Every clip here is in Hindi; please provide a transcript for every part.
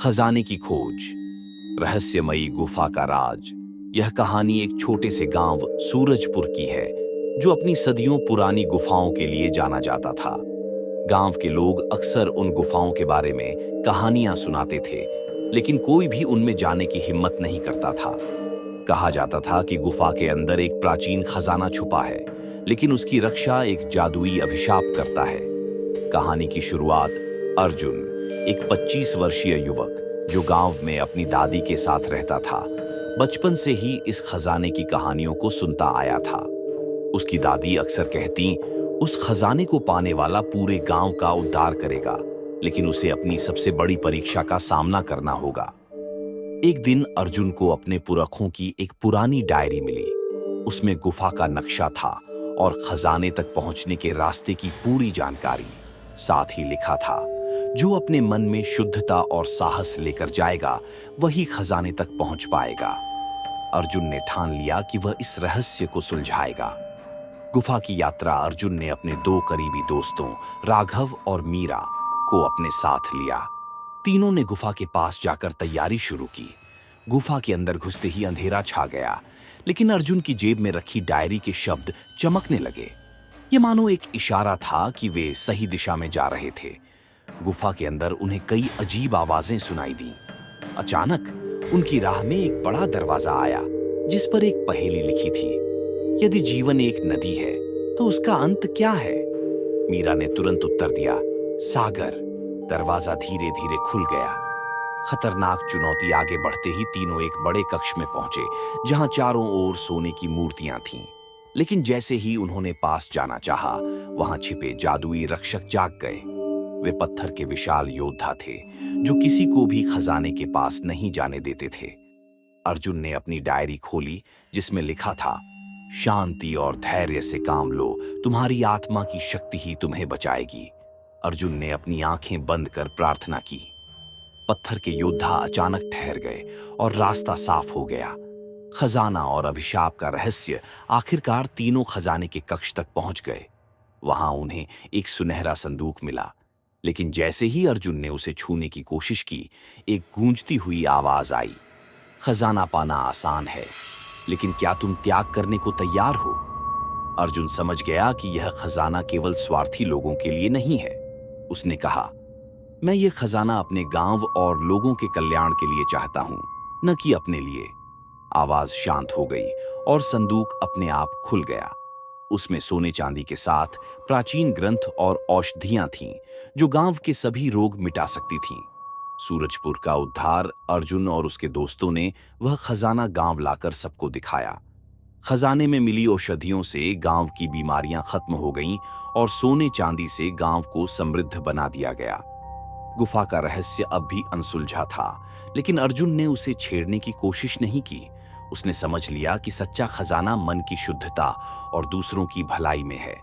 खजाने की खोज, रहस्यमयी गुफा का राज। यह कहानी एक छोटे से गांव सूरजपुर की है, जो अपनी सदियों पुरानी गुफाओं के लिए जाना जाता था। गांव के लोग अक्सर उन गुफाओं के बारे में कहानियां सुनाते थे, लेकिन कोई भी उनमें जाने की हिम्मत नहीं करता था। कहा जाता था कि गुफा के अंदर एक प्राचीन खजाना छुपा है, लेकिन उसकी रक्षा एक जादुई अभिशाप करता है। कहानी की शुरुआत अर्जुन, एक 25 वर्षीय युवक जो गांव में अपनी दादी के साथ रहता था, बचपन से ही इस खजाने की कहानियों को सुनता आया था। उसकी दादी अक्सर कहती, उस खजाने को पाने वाला पूरे गांव का उद्धार करेगा, लेकिन उसे अपनी सबसे बड़ी परीक्षा का सामना करना होगा। एक दिन अर्जुन को अपने पुरखों की एक पुरानी डायरी मिली। उसमें गुफा का नक्शा था और खजाने तक पहुंचने के रास्ते की पूरी जानकारी। साथ ही लिखा था, जो अपने मन में शुद्धता और साहस लेकर जाएगा, वही खजाने तक पहुंच पाएगा। अर्जुन ने ठान लिया कि वह इस रहस्य को सुलझाएगा। गुफा की यात्रा अर्जुन ने अपने दो करीबी दोस्तों राघव और मीरा को अपने साथ लिया। तीनों ने गुफा के पास जाकर तैयारी शुरू की। गुफा के अंदर घुसते ही अंधेरा छा गया, लेकिन अर्जुन की जेब में रखी डायरी के शब्द चमकने लगे। ये मानो एक इशारा था कि वे सही दिशा में जा रहे थे। गुफा के अंदर उन्हें कई अजीब आवाजें सुनाई दी। अचानक उनकी राह में एक बड़ा दरवाजा आया, जिस पर एक पहेली लिखी थी, यदि जीवन एक नदी है तो उसका अंत क्या है? मीरा ने तुरंत उत्तर दिया, सागर। दरवाजा धीरे धीरे खुल गया। खतरनाक चुनौती आगे बढ़ते ही तीनों एक बड़े कक्ष में पहुंचे, जहां चारों ओर सोने की मूर्तियां थीं। लेकिन जैसे ही उन्होंने पास जाना चाहा, वहां छिपे जादुई रक्षक जाग गए। वे पत्थर के विशाल योद्धा थे, जो किसी को भी खजाने के पास नहीं जाने देते थे। अर्जुन ने अपनी डायरी खोली, जिसमें लिखा था, शांति और धैर्य से काम लो, तुम्हारी आत्मा की शक्ति ही तुम्हें बचाएगी। अर्जुन ने अपनी आंखें बंद कर प्रार्थना की। पत्थर के योद्धा अचानक ठहर गए और रास्ता साफ हो गया। खजाना और अभिशाप का रहस्य आखिरकार तीनों खजाने के कक्ष तक पहुंच गए। वहां उन्हें एक सुनहरा संदूक मिला, लेकिन जैसे ही अर्जुन ने उसे छूने की कोशिश की, एक गूंजती हुई आवाज आई, खजाना पाना आसान है, लेकिन क्या तुम त्याग करने को तैयार हो? अर्जुन समझ गया कि यह खजाना केवल स्वार्थी लोगों के लिए नहीं है। उसने कहा, मैं ये खजाना अपने गांव और लोगों के कल्याण के लिए चाहता हूं, न कि अपने लिए। आवाज शांत हो गई और संदूक अपने आप खुल गया। उसमें सोने चांदी के साथ प्राचीन ग्रंथ और औषधियां थीं, जो गांव के सभी रोग मिटा सकती थीं। सूरजपुर का उद्धार अर्जुन और उसके दोस्तों ने वह खजाना गांव लाकर सबको दिखाया। खजाने में मिली औषधियों से गांव की बीमारियां खत्म हो गईं और सोने चांदी से गांव को समृद्ध बना दिया गया। गुफा का रहस्य अब भी अनसुलझा था, लेकिन अर्जुन ने उसे छेड़ने की कोशिश नहीं की। उसने समझ लिया कि सच्चा खजाना मन की शुद्धता और दूसरों की भलाई में है।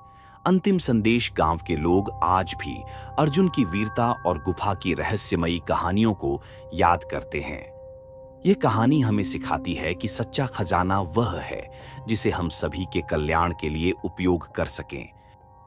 अंतिम संदेश, गांव के लोग आज भी अर्जुन की वीरता और गुफा की रहस्यमयी कहानियों को याद करते हैं। यह कहानी हमें सिखाती है कि सच्चा खजाना वह है जिसे हम सभी के कल्याण के लिए उपयोग कर सकें।